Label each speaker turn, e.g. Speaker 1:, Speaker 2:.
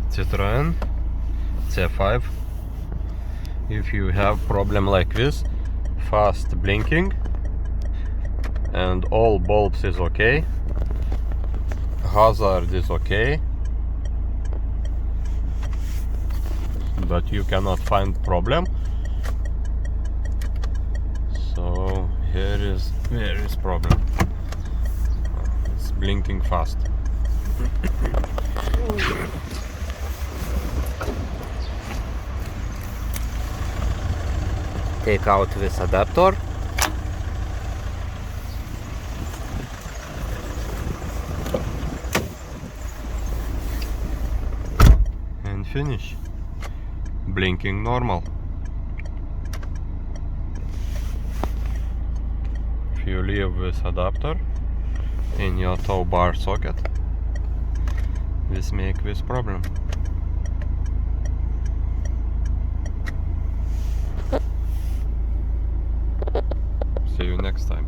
Speaker 1: Citroen C5. If you have problem like this, fast blinking and all bulbs is okay, hazard is okay, but you cannot find problem, so here is problem. It's blinking fast. Take out this adapter. And finish. Blinking normal. If you leave this adapter in your tow bar socket, this make this problem. See you next time.